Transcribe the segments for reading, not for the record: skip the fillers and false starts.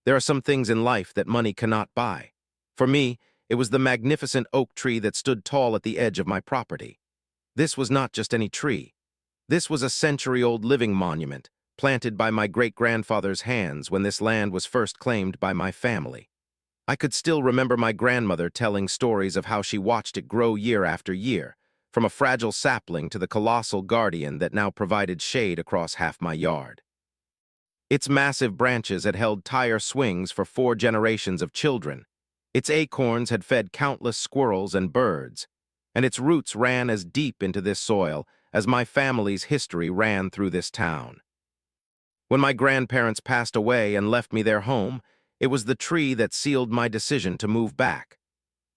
There are some things in life that money cannot buy. For me, it was the magnificent oak tree that stood tall at the edge of my property. This was not just any tree. This was a century-old living monument, planted by my great-grandfather's hands when this land was first claimed by my family. I could still remember my grandmother telling stories of how she watched it grow year after year, from a fragile sapling to the colossal guardian that now provided shade across half my yard. Its massive branches had held tire swings for 4 generations of children. Its acorns had fed countless squirrels and birds, and its roots ran as deep into this soil as my family's history ran through this town. When my grandparents passed away and left me their home, it was the tree that sealed my decision to move back.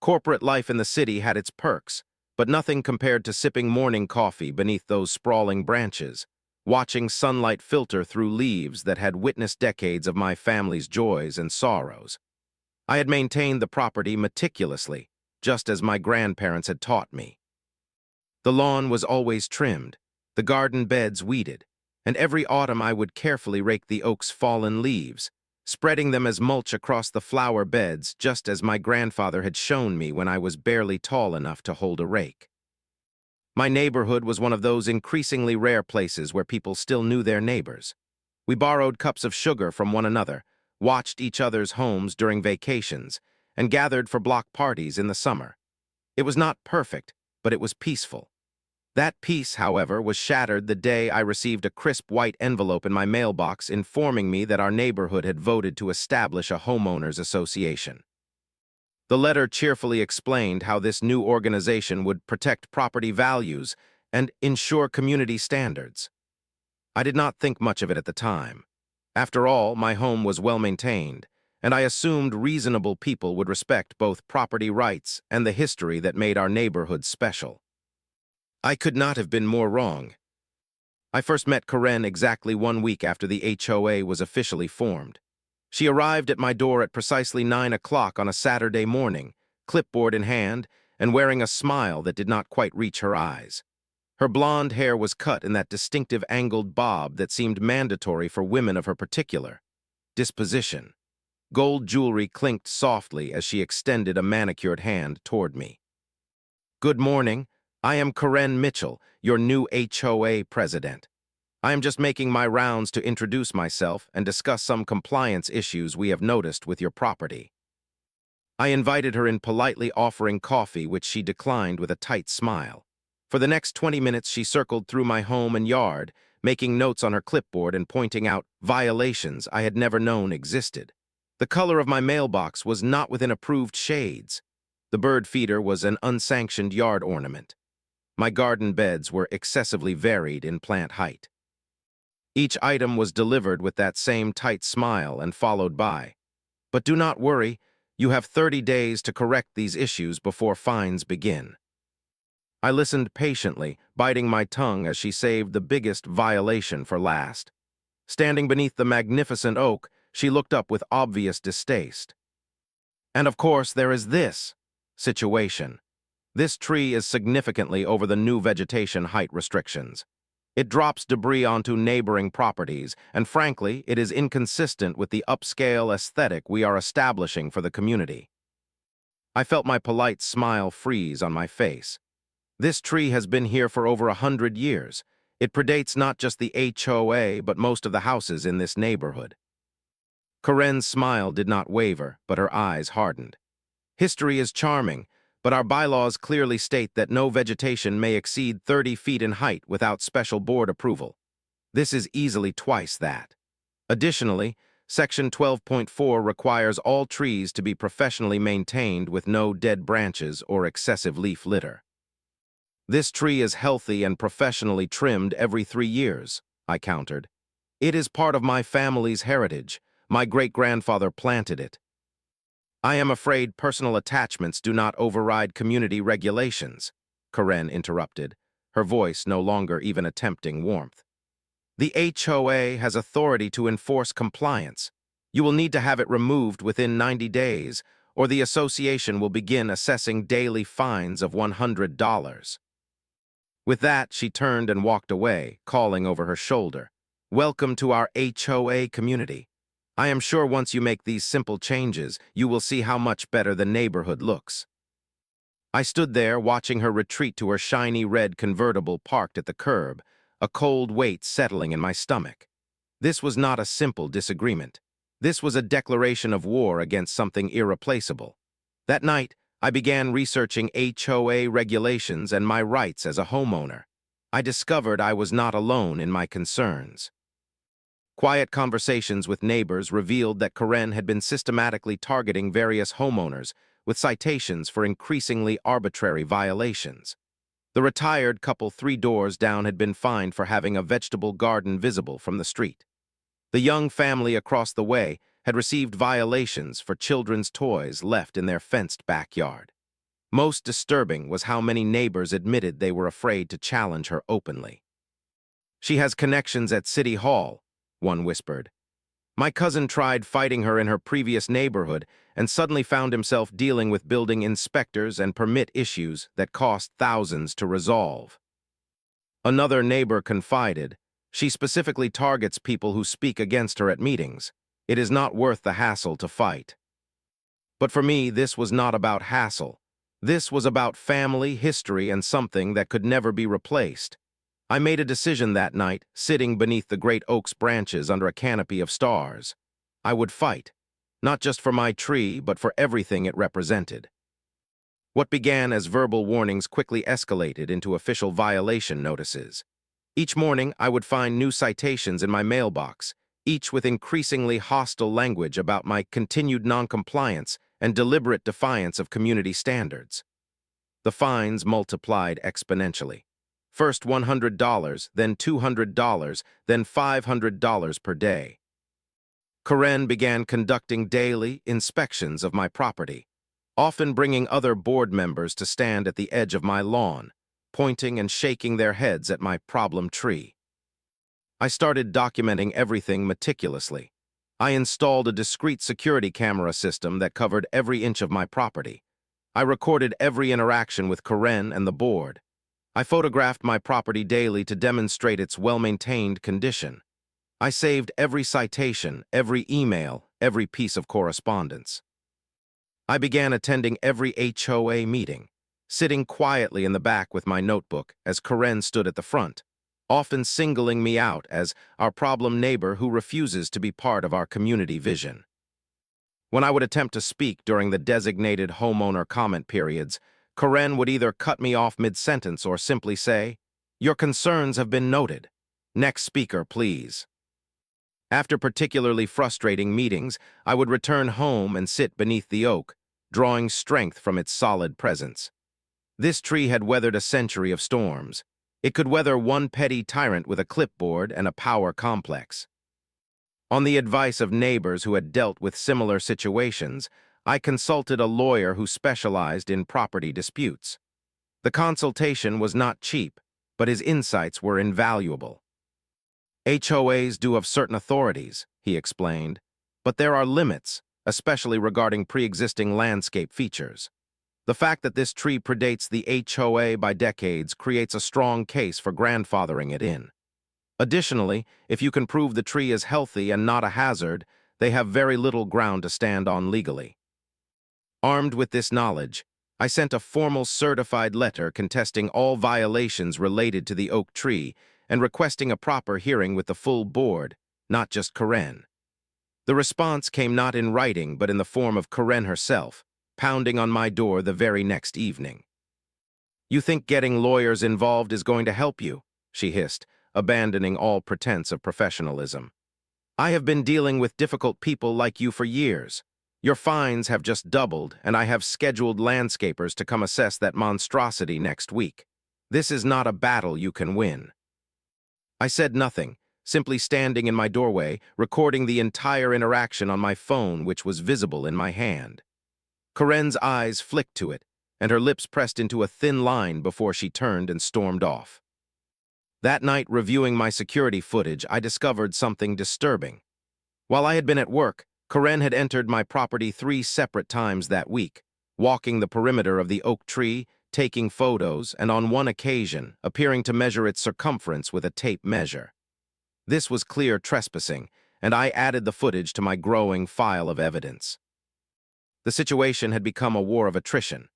Corporate life in the city had its perks, but nothing compared to sipping morning coffee beneath those sprawling branches, watching sunlight filter through leaves that had witnessed decades of my family's joys and sorrows. I had maintained the property meticulously, just as my grandparents had taught me. The lawn was always trimmed, the garden beds weeded, and every autumn I would carefully rake the oak's fallen leaves, spreading them as mulch across the flower beds just as my grandfather had shown me when I was barely tall enough to hold a rake. My neighborhood was one of those increasingly rare places where people still knew their neighbors. We borrowed cups of sugar from one another, watched each other's homes during vacations, and gathered for block parties in the summer. It was not perfect, but it was peaceful. That peace, however, was shattered the day I received a crisp white envelope in my mailbox informing me that our neighborhood had voted to establish a homeowners association. The letter cheerfully explained how this new organization would protect property values and ensure community standards. I did not think much of it at the time. After all, my home was well maintained, and I assumed reasonable people would respect both property rights and the history that made our neighborhood special. I could not have been more wrong. I first met Karen exactly 1 week after the HOA was officially formed. She arrived at my door at precisely 9 o'clock on a Saturday morning, clipboard in hand, and wearing a smile that did not quite reach her eyes. Her blonde hair was cut in that distinctive angled bob that seemed mandatory for women of her particular disposition. Gold jewelry clinked softly as she extended a manicured hand toward me. "Good morning. I am Karen Mitchell, your new HOA president. I am just making my rounds to introduce myself and discuss some compliance issues we have noticed with your property." I invited her in, politely offering coffee, which she declined with a tight smile. For the next 20 minutes, she circled through my home and yard, making notes on her clipboard and pointing out violations I had never known existed. The color of my mailbox was not within approved shades. The bird feeder was an unsanctioned yard ornament. My garden beds were excessively varied in plant height. Each item was delivered with that same tight smile and followed by, "But do not worry, you have 30 days to correct these issues before fines begin." I listened patiently, biting my tongue as she saved the biggest violation for last. Standing beneath the magnificent oak, she looked up with obvious distaste. "And of course, there is this situation. This tree is significantly over the new vegetation height restrictions. It drops debris onto neighboring properties, and frankly, it is inconsistent with the upscale aesthetic we are establishing for the community." I felt my polite smile freeze on my face. This tree has been here for over 100 years. It predates not just the HOA, but most of the houses in this neighborhood. Karen's smile did not waver, but her eyes hardened. "History is charming, but our bylaws clearly state that no vegetation may exceed 30 feet in height without special board approval. This is easily twice that. Additionally, Section 12.4 requires all trees to be professionally maintained with no dead branches or excessive leaf litter. This tree is healthy and professionally trimmed every 3 years," I countered. "It is part of my family's heritage. My great-grandfather planted it." "I am afraid personal attachments do not override community regulations," Karen interrupted, her voice no longer even attempting warmth. "The HOA has authority to enforce compliance. You will need to have it removed within 90 days, or the association will begin assessing daily fines of $100. With that, she turned and walked away, calling over her shoulder, "Welcome to our HOA community. I am sure once you make these simple changes, you will see how much better the neighborhood looks." I stood there watching her retreat to her shiny red convertible parked at the curb, a cold weight settling in my stomach. This was not a simple disagreement. This was a declaration of war against something irreplaceable. That night, I began researching HOA regulations and my rights as a homeowner. I discovered I was not alone in my concerns. Quiet conversations with neighbors revealed that Karen had been systematically targeting various homeowners with citations for increasingly arbitrary violations. The retired couple 3 doors down had been fined for having a vegetable garden visible from the street. The young family across the way had received violations for children's toys left in their fenced backyard. Most disturbing was how many neighbors admitted they were afraid to challenge her openly. "She has connections at City Hall," one whispered. My cousin tried fighting her in her previous neighborhood and suddenly found himself dealing with building inspectors and permit issues that cost thousands to resolve. Another neighbor confided, "She specifically targets people who speak against her at meetings. It is not worth the hassle to fight." But for me, this was not about hassle. This was about family, history, and something that could never be replaced. I made a decision that night, sitting beneath the great oak's branches under a canopy of stars. I would fight, not just for my tree, but for everything it represented. What began as verbal warnings quickly escalated into official violation notices. Each morning, I would find new citations in my mailbox, each with increasingly hostile language about my continued noncompliance and deliberate defiance of community standards. The fines multiplied exponentially. First $100, then $200, then $500 per day. Karen began conducting daily inspections of my property, often bringing other board members to stand at the edge of my lawn, pointing and shaking their heads at my problem tree. I started documenting everything meticulously. I installed a discreet security camera system that covered every inch of my property. I recorded every interaction with Karen and the board. I photographed my property daily to demonstrate its well-maintained condition. I saved every citation, every email, every piece of correspondence. I began attending every HOA meeting, sitting quietly in the back with my notebook as Karen stood at the front, often singling me out as our problem neighbor who refuses to be part of our community vision. When I would attempt to speak during the designated homeowner comment periods, Karen would either cut me off mid-sentence or simply say, "Your concerns have been noted. Next speaker, please." After particularly frustrating meetings, I would return home and sit beneath the oak, drawing strength from its solid presence. This tree had weathered a century of storms. It could weather one petty tyrant with a clipboard and a power complex. On the advice of neighbors who had dealt with similar situations, I consulted a lawyer who specialized in property disputes. The consultation was not cheap, but his insights were invaluable. "HOAs do have certain authorities," he explained, "but there are limits, especially regarding pre-existing landscape features. The fact that this tree predates the HOA by decades creates a strong case for grandfathering it in. Additionally, if you can prove the tree is healthy and not a hazard, they have very little ground to stand on legally." Armed with this knowledge, I sent a formal certified letter contesting all violations related to the oak tree and requesting a proper hearing with the full board, not just Karen. The response came not in writing but in the form of Karen herself, pounding on my door the very next evening. "You think getting lawyers involved is going to help you?" she hissed, abandoning all pretense of professionalism. "I have been dealing with difficult people like you for years. Your fines have just doubled, and I have scheduled landscapers to come assess that monstrosity next week. This is not a battle you can win." I said nothing, simply standing in my doorway, recording the entire interaction on my phone, which was visible in my hand. Karen's eyes flicked to it, and her lips pressed into a thin line before she turned and stormed off. That night, reviewing my security footage, I discovered something disturbing. While I had been at work, Karen had entered my property 3 separate times that week, walking the perimeter of the oak tree, taking photos, and on one occasion, appearing to measure its circumference with a tape measure. This was clear trespassing, and I added the footage to my growing file of evidence. The situation had become a war of attrition.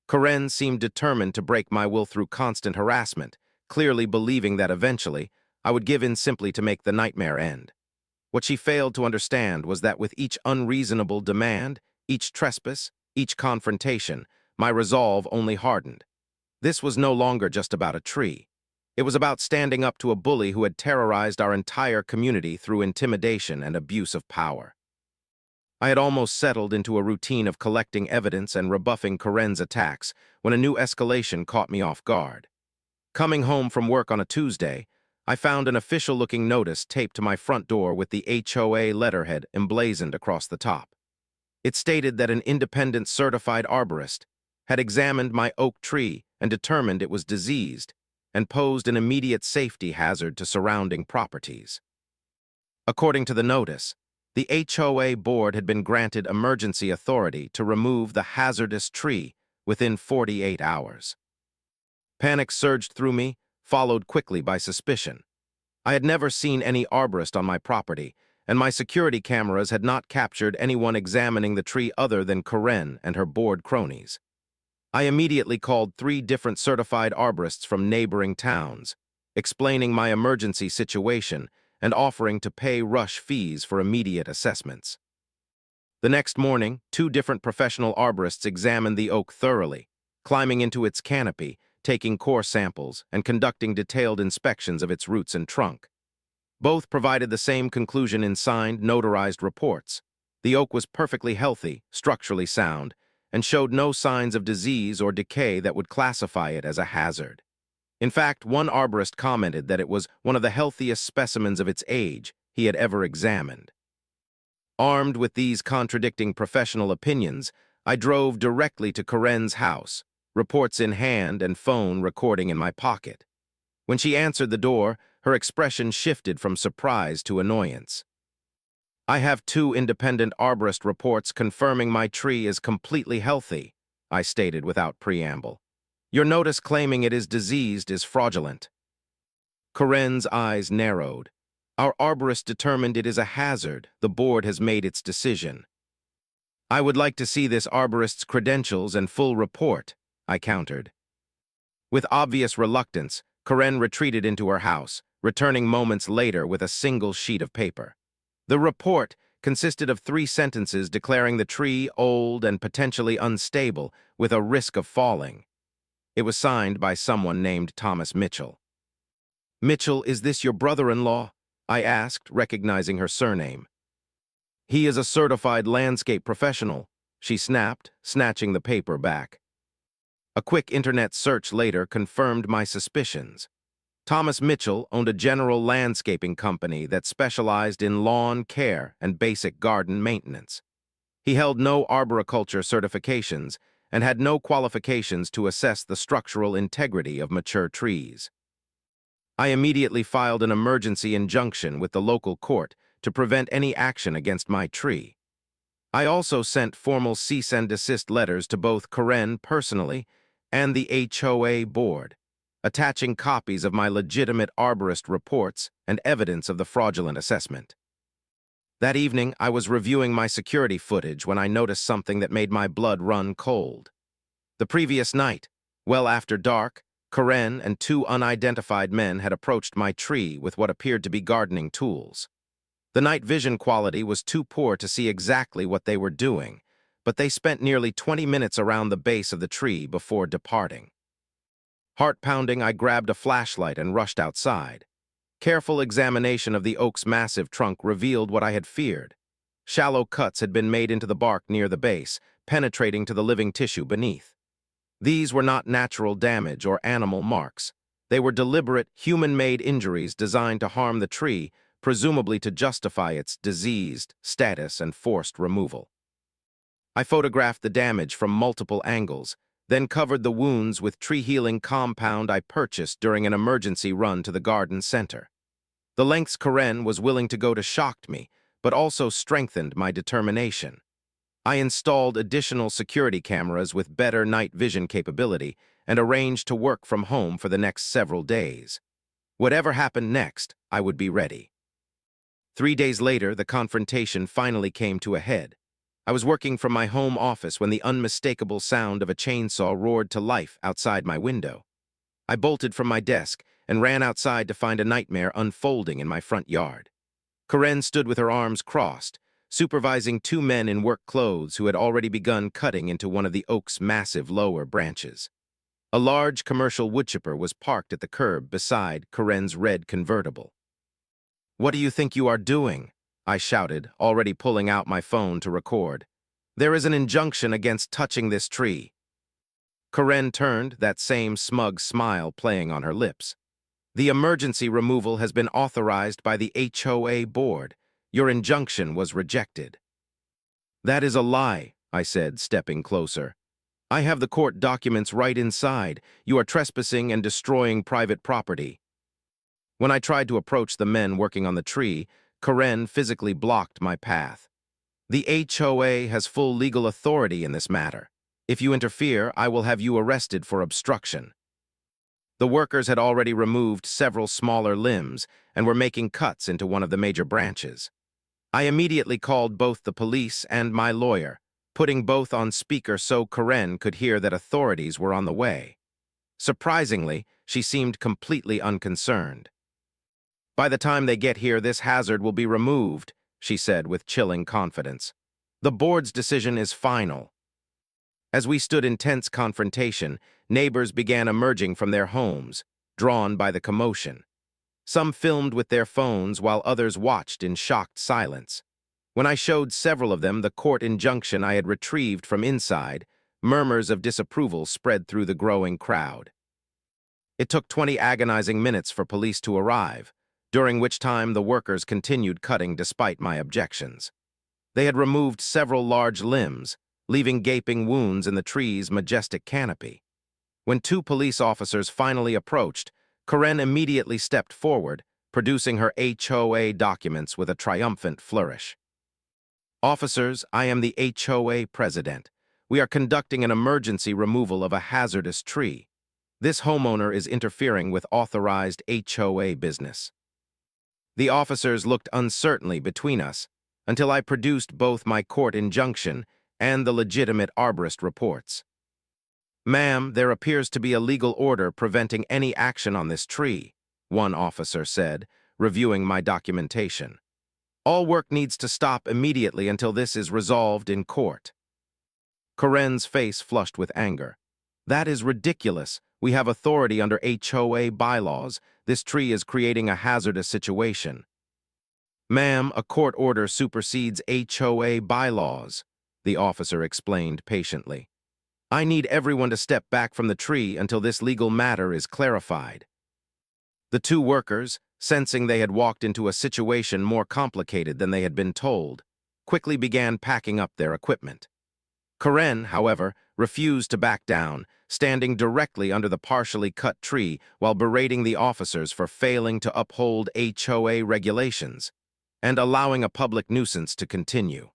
Karen seemed determined to break my will through constant harassment, clearly believing that eventually I would give in simply to make the nightmare end. What she failed to understand was that with each unreasonable demand, each trespass, each confrontation, my resolve only hardened. This was no longer just about a tree. It was about standing up to a bully who had terrorized our entire community through intimidation and abuse of power. I had almost settled into a routine of collecting evidence and rebuffing Karen's attacks when a new escalation caught me off guard. Coming home from work on a Tuesday, I found an official-looking notice taped to my front door with the HOA letterhead emblazoned across the top. It stated that an independent certified arborist had examined my oak tree and determined it was diseased and posed an immediate safety hazard to surrounding properties. According to the notice, the HOA board had been granted emergency authority to remove the hazardous tree within 48 hours. Panic surged through me, followed quickly by suspicion. I had never seen any arborist on my property, and my security cameras had not captured anyone examining the tree other than Karen and her board cronies. I immediately called 3 different certified arborists from neighboring towns, explaining my emergency situation and offering to pay rush fees for immediate assessments. The next morning, 2 different professional arborists examined the oak thoroughly, climbing into its canopy, taking core samples, and conducting detailed inspections of its roots and trunk. Both provided the same conclusion in signed, notarized reports. The oak was perfectly healthy, structurally sound, and showed no signs of disease or decay that would classify it as a hazard. In fact, one arborist commented that it was one of the healthiest specimens of its age he had ever examined. Armed with these contradicting professional opinions, I drove directly to Karen's house, reports in hand and phone recording in my pocket. When she answered the door, her expression shifted from surprise to annoyance. "I have 2 independent arborist reports confirming my tree is completely healthy," I stated without preamble. "Your notice claiming it is diseased is fraudulent." Karen's eyes narrowed. "Our arborist determined it is a hazard. The board has made its decision." "I would like to see this arborist's credentials and full report," I countered. With obvious reluctance, Karen retreated into her house, returning moments later with a single sheet of paper. The report consisted of 3 sentences declaring the tree old and potentially unstable, with a risk of falling. It was signed by someone named Thomas Mitchell. "Mitchell, is this your brother-in-law?" I asked, recognizing her surname. "He is a certified landscape professional," she snapped, snatching the paper back. A quick internet search later confirmed my suspicions. Thomas Mitchell owned a general landscaping company that specialized in lawn care and basic garden maintenance. He held no arboriculture certifications and had no qualifications to assess the structural integrity of mature trees. I immediately filed an emergency injunction with the local court to prevent any action against my tree. I also sent formal cease and desist letters to both Karen personally and the HOA board, attaching copies of my legitimate arborist reports and evidence of the fraudulent assessment. That evening, I was reviewing my security footage when I noticed something that made my blood run cold. The previous night, well after dark, Karen and 2 unidentified men had approached my tree with what appeared to be gardening tools. The night vision quality was too poor to see exactly what they were doing, but they spent nearly 20 minutes around the base of the tree before departing. Heart-pounding, I grabbed a flashlight and rushed outside. Careful examination of the oak's massive trunk revealed what I had feared. Shallow cuts had been made into the bark near the base, penetrating to the living tissue beneath. These were not natural damage or animal marks. They were deliberate, human-made injuries designed to harm the tree, presumably to justify its diseased status and forced removal. I photographed the damage from multiple angles, then covered the wounds with tree-healing compound I purchased during an emergency run to the garden center. The lengths Karen was willing to go to shocked me, but also strengthened my determination. I installed additional security cameras with better night vision capability and arranged to work from home for the next several days. Whatever happened next, I would be ready. 3 days later, the confrontation finally came to a head. I was working from my home office when the unmistakable sound of a chainsaw roared to life outside my window. I bolted from my desk and ran outside to find a nightmare unfolding in my front yard. Karen stood with her arms crossed, supervising two men in work clothes who had already begun cutting into one of the oak's massive lower branches. A large commercial woodchipper was parked at the curb beside Karen's red convertible. "What do you think you are doing?" I shouted, already pulling out my phone to record. "There is an injunction against touching this tree." Karen turned, that same smug smile playing on her lips. "The emergency removal has been authorized by the HOA board. Your injunction was rejected." "That is a lie," I said, stepping closer. "I have the court documents right inside. You are trespassing and destroying private property." When I tried to approach the men working on the tree, Karen physically blocked my path. "The HOA has full legal authority in this matter. If you interfere, I will have you arrested for obstruction." The workers had already removed several smaller limbs and were making cuts into one of the major branches. I immediately called both the police and my lawyer, putting both on speaker so Karen could hear that authorities were on the way. Surprisingly, she seemed completely unconcerned. "By the time they get here, this hazard will be removed," she said with chilling confidence. "The board's decision is final." As we stood in tense confrontation, neighbors began emerging from their homes, drawn by the commotion. Some filmed with their phones while others watched in shocked silence. When I showed several of them the court injunction I had retrieved from inside, murmurs of disapproval spread through the growing crowd. It took 20 agonizing minutes for police to arrive, during which time the workers continued cutting despite my objections. They had removed several large limbs, leaving gaping wounds in the tree's majestic canopy. When two police officers finally approached, Karen immediately stepped forward, producing her HOA documents with a triumphant flourish. "Officers, I am the HOA president. We are conducting an emergency removal of a hazardous tree. This homeowner is interfering with authorized HOA business." The officers looked uncertainly between us until I produced both my court injunction and the legitimate arborist reports. "Ma'am, there appears to be a legal order preventing any action on this tree," one officer said, reviewing my documentation. "All work needs to stop immediately until this is resolved in court." Karen's face flushed with anger. "That is ridiculous. We have authority under HOA bylaws. This tree is creating a hazardous situation." "Ma'am, a court order supersedes HOA bylaws," the officer explained patiently. "I need everyone to step back from the tree until this legal matter is clarified." The two workers, sensing they had walked into a situation more complicated than they had been told, quickly began packing up their equipment. Karen, however, refused to back down, standing directly under the partially cut tree while berating the officers for failing to uphold HOA regulations and allowing a public nuisance to continue.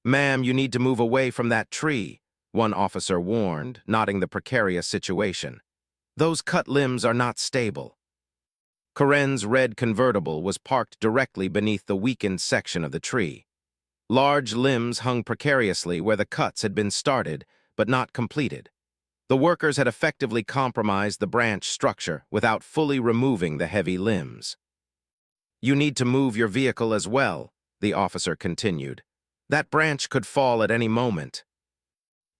"Ma'am, you need to move away from that tree," one officer warned, noting the precarious situation. "Those cut limbs are not stable." Karen's red convertible was parked directly beneath the weakened section of the tree. Large limbs hung precariously where the cuts had been started, but not completed. The workers had effectively compromised the branch structure without fully removing the heavy limbs. "You need to move your vehicle as well," the officer continued. "That branch could fall at any moment."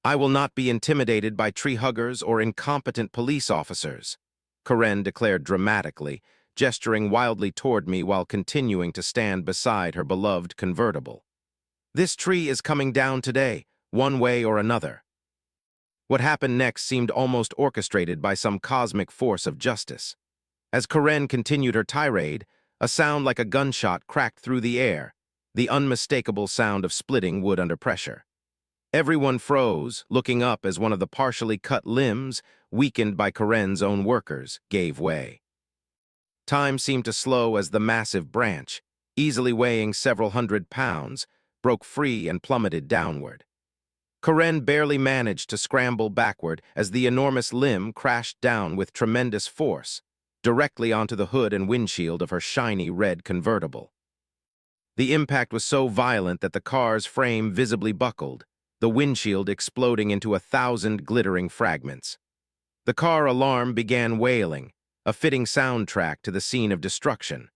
"I will not be intimidated by tree huggers or incompetent police officers," Karen declared dramatically, gesturing wildly toward me while continuing to stand beside her beloved convertible. "This tree is coming down today, one way or another." What happened next seemed almost orchestrated by some cosmic force of justice. As Karen continued her tirade, a sound like a gunshot cracked through the air, the unmistakable sound of splitting wood under pressure. Everyone froze, looking up as one of the partially cut limbs, weakened by Karen's own workers, gave way. Time seemed to slow as the massive branch, easily weighing several hundred pounds, broke free and plummeted downward. Karen barely managed to scramble backward as the enormous limb crashed down with tremendous force, directly onto the hood and windshield of her shiny red convertible. The impact was so violent that the car's frame visibly buckled, the windshield exploding into 1,000 glittering fragments. The car alarm began wailing, a fitting soundtrack to the scene of destruction.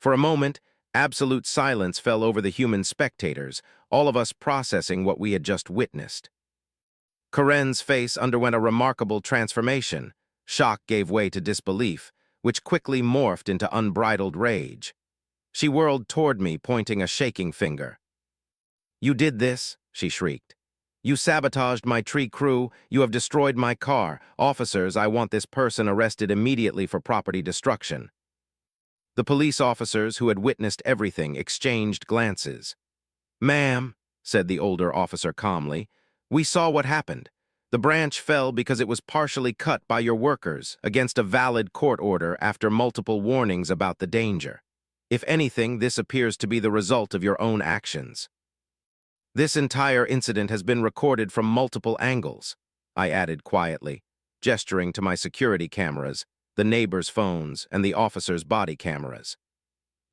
For a moment, absolute silence fell over the human spectators, all of us processing what we had just witnessed. Karen's face underwent a remarkable transformation. Shock gave way to disbelief, which quickly morphed into unbridled rage. She whirled toward me, pointing a shaking finger. "You did this," she shrieked. "You sabotaged my tree crew. You have destroyed my car. Officers, I want this person arrested immediately for property destruction." The police officers who had witnessed everything exchanged glances. "Ma'am," said the older officer calmly, "we saw what happened. The branch fell because it was partially cut by your workers against a valid court order after multiple warnings about the danger. If anything, this appears to be the result of your own actions." "This entire incident has been recorded from multiple angles," I added quietly, gesturing to my security cameras, the neighbors' phones, and the officers' body cameras.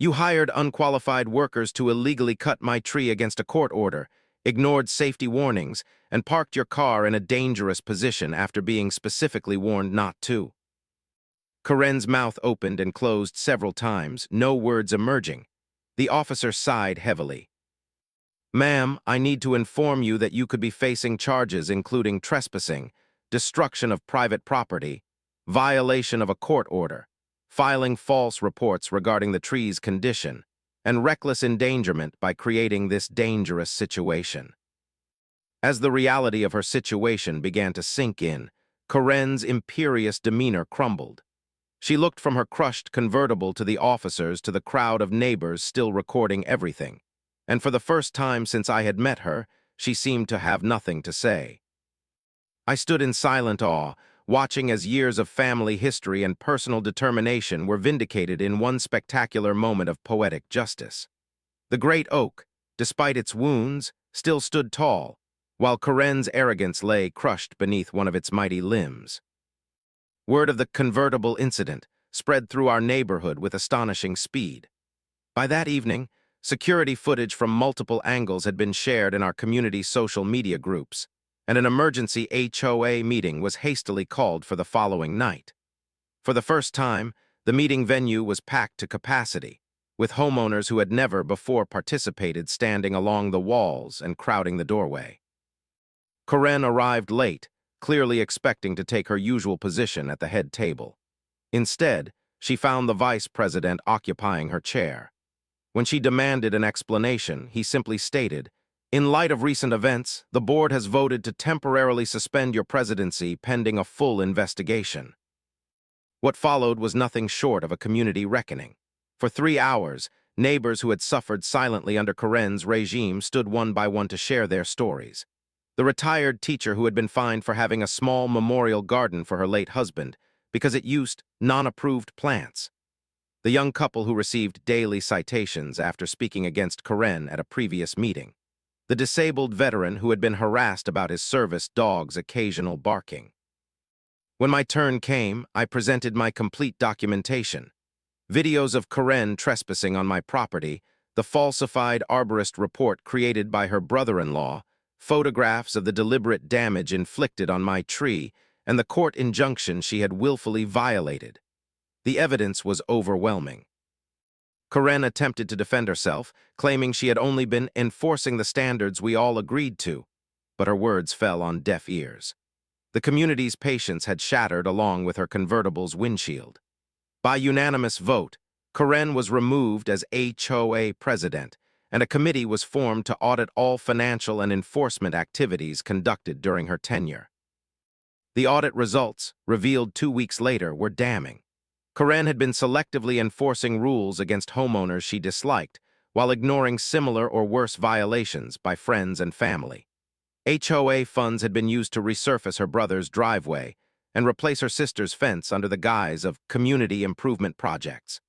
"You hired unqualified workers to illegally cut my tree against a court order, ignored safety warnings, and parked your car in a dangerous position after being specifically warned not to." Karen's mouth opened and closed several times, no words emerging. The officer sighed heavily. "Ma'am, I need to inform you that you could be facing charges including trespassing, destruction of private property, violation of a court order, filing false reports regarding the tree's condition, and reckless endangerment by creating this dangerous situation." As the reality of her situation began to sink in, Karen's imperious demeanor crumbled. She looked from her crushed convertible to the officers to the crowd of neighbors still recording everything, and for the first time since I had met her, she seemed to have nothing to say. I stood in silent awe, watching as years of family history and personal determination were vindicated in one spectacular moment of poetic justice. The great oak, despite its wounds, still stood tall, while Karen's arrogance lay crushed beneath one of its mighty limbs. Word of the convertible incident spread through our neighborhood with astonishing speed. By that evening, security footage from multiple angles had been shared in our community social media groups, and an emergency HOA meeting was hastily called for the following night. For the first time, the meeting venue was packed to capacity, with homeowners who had never before participated standing along the walls and crowding the doorway. Karen arrived late, clearly expecting to take her usual position at the head table. Instead, she found the vice president occupying her chair. When she demanded an explanation, he simply stated, "In light of recent events, the board has voted to temporarily suspend your presidency pending a full investigation." What followed was nothing short of a community reckoning. For 3 hours, neighbors who had suffered silently under Karen's regime stood one by one to share their stories. The retired teacher who had been fined for having a small memorial garden for her late husband because it used non-approved plants. The young couple who received daily citations after speaking against Karen at a previous meeting. The disabled veteran who had been harassed about his service dog's occasional barking. When my turn came, I presented my complete documentation. Videos of Karen trespassing on my property, the falsified arborist report created by her brother-in-law, photographs of the deliberate damage inflicted on my tree, and the court injunction she had willfully violated. The evidence was overwhelming. Karen attempted to defend herself, claiming she had only been enforcing the standards we all agreed to, but her words fell on deaf ears. The community's patience had shattered along with her convertible's windshield. By unanimous vote, Karen was removed as HOA president, and a committee was formed to audit all financial and enforcement activities conducted during her tenure. The audit results, revealed 2 weeks later, were damning. Karen had been selectively enforcing rules against homeowners she disliked, while ignoring similar or worse violations by friends and family. HOA funds had been used to resurface her brother's driveway and replace her sister's fence under the guise of community improvement projects.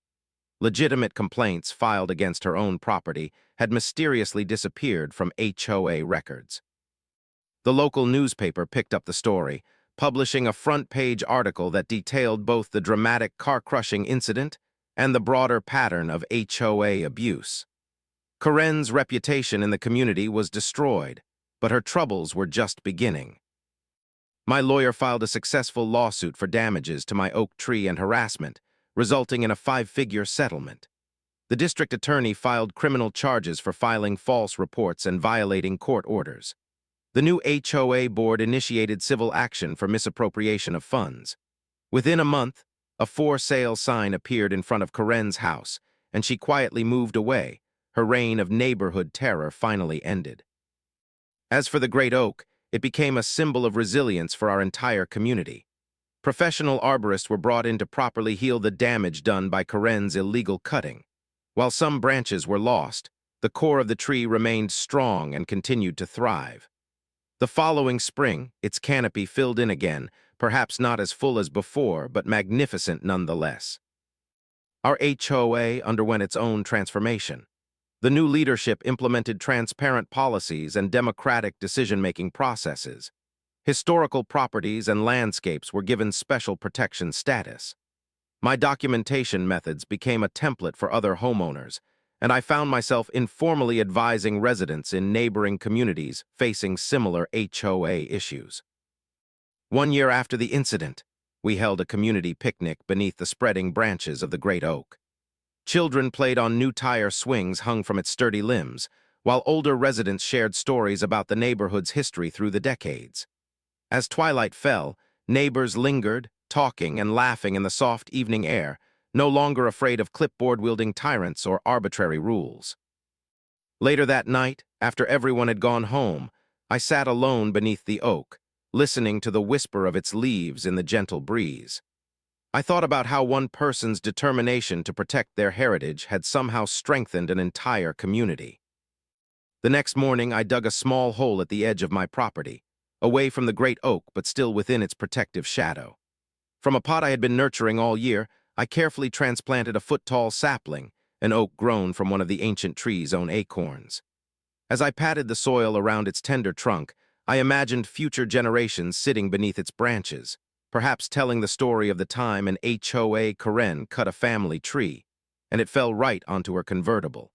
Legitimate complaints filed against her own property had mysteriously disappeared from HOA records. The local newspaper picked up the story, publishing a front-page article that detailed both the dramatic car-crushing incident and the broader pattern of HOA abuse. Karen's reputation in the community was destroyed, but her troubles were just beginning. My lawyer filed a successful lawsuit for damages to my oak tree and harassment, resulting in a 5-figure settlement. The district attorney filed criminal charges for filing false reports and violating court orders. The new HOA board initiated civil action for misappropriation of funds. Within a month, a for-sale sign appeared in front of Karen's house, and she quietly moved away. Her reign of neighborhood terror finally ended. As for the great oak, it became a symbol of resilience for our entire community. Professional arborists were brought in to properly heal the damage done by Karen's illegal cutting. While some branches were lost, the core of the tree remained strong and continued to thrive. The following spring, its canopy filled in again, perhaps not as full as before, but magnificent nonetheless. Our HOA underwent its own transformation. The new leadership implemented transparent policies and democratic decision-making processes. Historical properties and landscapes were given special protection status. My documentation methods became a template for other homeowners, and I found myself informally advising residents in neighboring communities facing similar HOA issues. 1 year after the incident, we held a community picnic beneath the spreading branches of the great oak. Children played on new tire swings hung from its sturdy limbs, while older residents shared stories about the neighborhood's history through the decades. As twilight fell, neighbors lingered, talking and laughing in the soft evening air, no longer afraid of clipboard-wielding tyrants or arbitrary rules. Later that night, after everyone had gone home, I sat alone beneath the oak, listening to the whisper of its leaves in the gentle breeze. I thought about how one person's determination to protect their heritage had somehow strengthened an entire community. The next morning, I dug a small hole at the edge of my property, away from the great oak but still within its protective shadow. From a pot I had been nurturing all year, I carefully transplanted a foot-tall sapling, an oak grown from one of the ancient tree's own acorns. As I patted the soil around its tender trunk, I imagined future generations sitting beneath its branches, perhaps telling the story of the time an HOA Karen cut a family tree, and it fell right onto her convertible.